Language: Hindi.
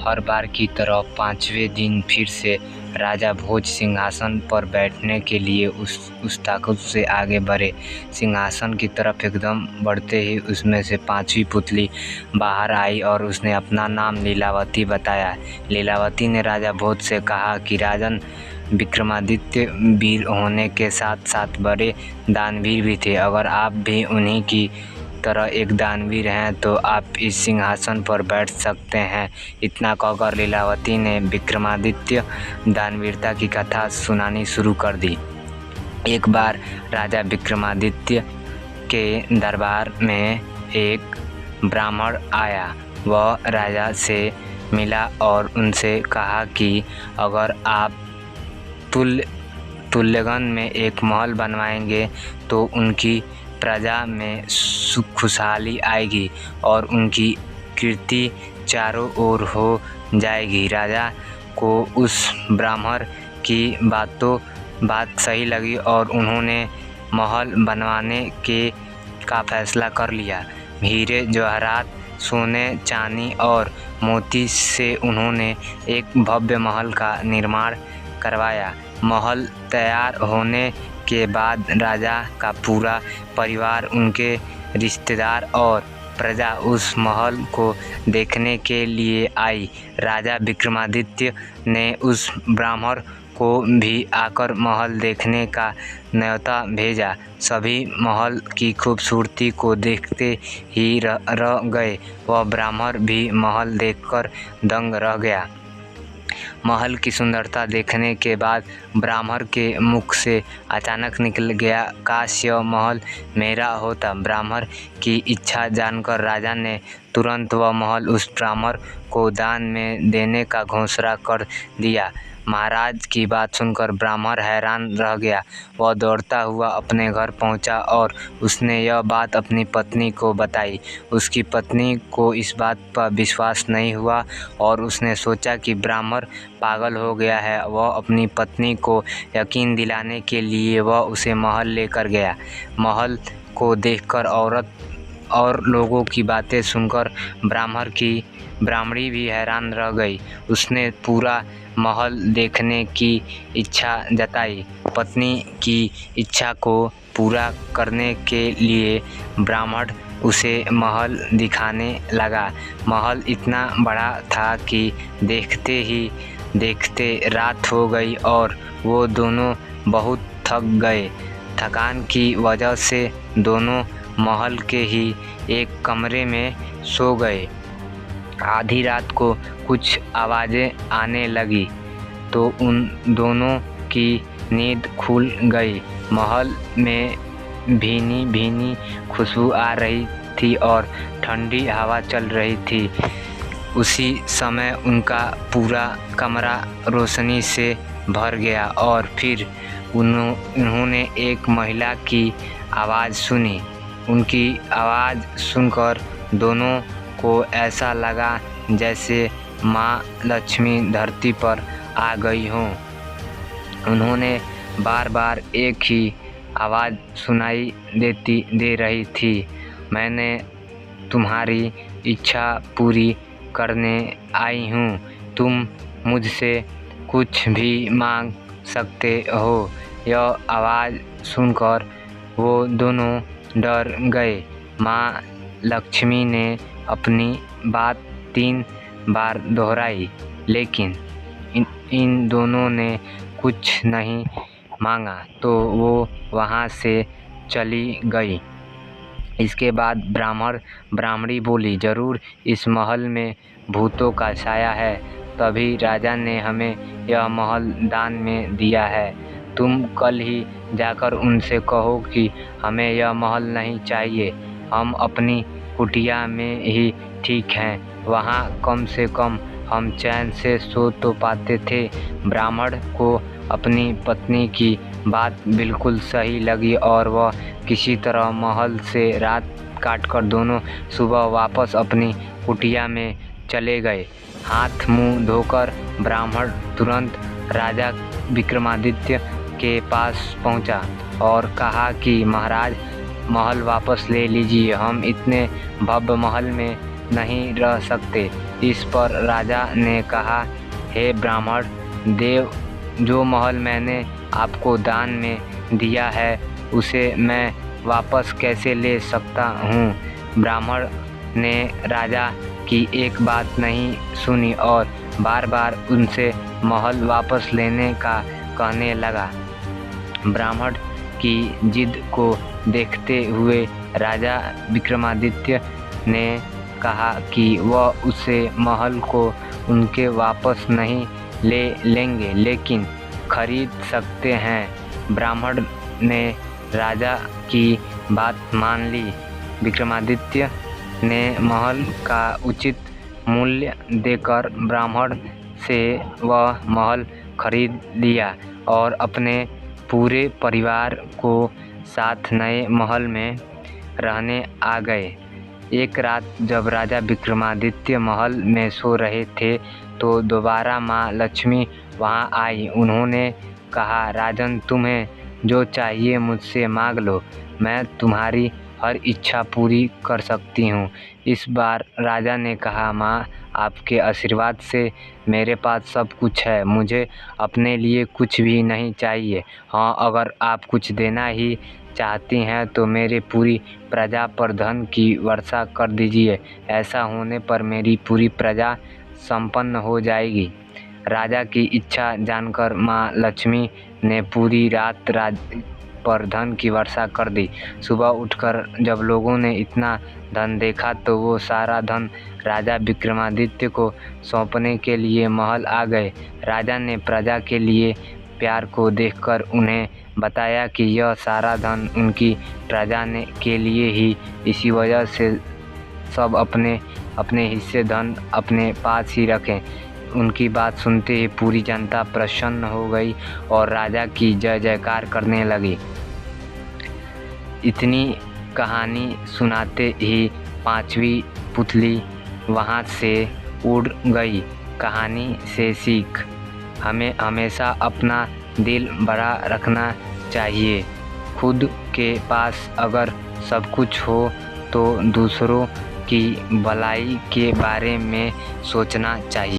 हर बार की तरह पांचवें दिन फिर से राजा भोज सिंहासन पर बैठने के लिए उस ताकत से आगे बढ़े। सिंहासन की तरफ एकदम बढ़ते ही उसमें से पांचवी पुतली बाहर आई और उसने अपना नाम लीलावती बताया। लीलावती ने राजा भोज से कहा कि राजन विक्रमादित्य वीर होने के साथ साथ बड़े दानवीर भी थे। अगर आप भी उन्हीं की तरह एक दानवीर हैं तो आप इस सिंहासन पर बैठ सकते हैं। इतना कहकर लीलावती ने विक्रमादित्य दानवीरता की कथा सुनानी शुरू कर दी। एक बार राजा विक्रमादित्य के दरबार में एक ब्राह्मण आया। वह राजा से मिला और उनसे कहा कि अगर आप तुल्यगन में एक महल बनवाएंगे तो उनकी प्रजा में खुशहाली आएगी और उनकी कीर्ति चारों ओर हो जाएगी। राजा को उस ब्राह्मण की बात सही लगी और उन्होंने महल बनवाने का फैसला कर लिया। हीरे जवाहरात, सोने, चांदी और मोती से उन्होंने एक भव्य महल का निर्माण करवाया। महल तैयार होने के बाद राजा का पूरा परिवार, उनके रिश्तेदार और प्रजा उस महल को देखने के लिए आई। राजा विक्रमादित्य ने उस ब्राह्मण को भी आकर महल देखने का न्योता भेजा। सभी महल की खूबसूरती को देखते ही रह गए। वह ब्राह्मण भी महल देखकर दंग रह गया। महल की सुंदरता देखने के बाद ब्राह्मण के मुख से अचानक निकल गया, काश यह महल मेरा होता। ब्राह्मण की इच्छा जानकर राजा ने तुरंत वह महल उस ब्राह्मण को दान में देने का घोषणा कर दिया। महाराज की बात सुनकर ब्राह्मण हैरान रह गया। वह दौड़ता हुआ अपने घर पहुंचा और उसने यह बात अपनी पत्नी को बताई। उसकी पत्नी को इस बात पर विश्वास नहीं हुआ और उसने सोचा कि ब्राह्मण पागल हो गया है। वह अपनी पत्नी को यकीन दिलाने के लिए वह उसे महल लेकर गया। महल को देखकर और लोगों की बातें सुनकर ब्राह्मणी भी हैरान रह गई। उसने पूरा महल देखने की इच्छा जताई। पत्नी की इच्छा को पूरा करने के लिए ब्राह्मण उसे महल दिखाने लगा। महल इतना बड़ा था कि देखते ही देखते रात हो गई और वो दोनों बहुत थक गए। थकान की वजह से दोनों महल के ही एक कमरे में सो गए। आधी रात को कुछ आवाज़ें आने लगी तो उन दोनों की नींद खुल गई। महल में भीनी भीनी खुशबू आ रही थी और ठंडी हवा चल रही थी। उसी समय उनका पूरा कमरा रोशनी से भर गया और फिर उन्होंने एक महिला की आवाज़ सुनी। उनकी आवाज़ सुनकर दोनों को ऐसा लगा जैसे माँ लक्ष्मी धरती पर आ गई हों। उन्होंने बार बार एक ही आवाज़ सुनाई दे रही थी, मैंने तुम्हारी इच्छा पूरी करने आई हूँ, तुम मुझसे कुछ भी मांग सकते हो। यह आवाज़ सुनकर वो दोनों डर गए। माँ लक्ष्मी ने अपनी बात 3 बार दोहराई, लेकिन इन दोनों ने कुछ नहीं मांगा तो वो वहाँ से चली गई। इसके बाद ब्राह्मणी बोली, जरूर इस महल में भूतों का साया है, तभी राजा ने हमें यह महल दान में दिया है। तुम कल ही जाकर उनसे कहो कि हमें यह महल नहीं चाहिए, हम अपनी कुटिया में ही ठीक हैं, वहाँ कम से कम हम चैन से सो तो पाते थे। ब्राह्मण को अपनी पत्नी की बात बिल्कुल सही लगी और वह किसी तरह महल से रात काटकर दोनों सुबह वापस अपनी कुटिया में चले गए। हाथ मुंह धोकर ब्राह्मण तुरंत राजा विक्रमादित्य के पास पहुंचा और कहा कि महाराज, महल वापस ले लीजिए, हम इतने भव्य महल में नहीं रह सकते। इस पर राजा ने कहा, हे ब्राह्मण देव, जो महल मैंने आपको दान में दिया है उसे मैं वापस कैसे ले सकता हूँ। ब्राह्मण ने राजा की एक बात नहीं सुनी और बार बार उनसे महल वापस लेने का कहने लगा। ब्राह्मण की जिद को देखते हुए राजा विक्रमादित्य ने कहा कि वह उसे महल को उनके वापस नहीं ले लेंगे, लेकिन खरीद सकते हैं। ब्राह्मण ने राजा की बात मान ली। विक्रमादित्य ने महल का उचित मूल्य देकर ब्राह्मण से वह महल खरीद लिया और अपने पूरे परिवार को साथ नए महल में रहने आ गए। एक रात जब राजा विक्रमादित्य महल में सो रहे थे तो दोबारा माँ लक्ष्मी वहाँ आई। उन्होंने कहा, राजन, तुम्हें जो चाहिए मुझसे मांग लो, मैं तुम्हारी हर इच्छा पूरी कर सकती हूँ। इस बार राजा ने कहा, माँ, आपके आशीर्वाद से मेरे पास सब कुछ है, मुझे अपने लिए कुछ भी नहीं चाहिए। हाँ, अगर आप कुछ देना ही चाहती हैं तो मेरे पूरी प्रजा पर धन की वर्षा कर दीजिए। ऐसा होने पर मेरी पूरी प्रजा संपन्न हो जाएगी। राजा की इच्छा जानकर माँ लक्ष्मी ने पूरी रात पर धन की वर्षा कर दी। सुबह उठकर जब लोगों ने इतना धन देखा तो वो सारा धन राजा विक्रमादित्य को सौंपने के लिए महल आ गए। राजा ने प्रजा के लिए प्यार को देखकर उन्हें बताया कि यह सारा धन उनकी प्रजा के लिए ही, इसी वजह से सब अपने अपने हिस्से धन अपने पास ही रखें। उनकी बात सुनते ही पूरी जनता प्रसन्न हो गई और राजा की जय जयकार करने लगी। इतनी कहानी सुनाते ही पांचवी पुतली वहाँ से उड़ गई। कहानी से सीख, हमें हमेशा अपना दिल बड़ा रखना चाहिए। खुद के पास अगर सब कुछ हो तो दूसरों की भलाई के बारे में सोचना चाहिए।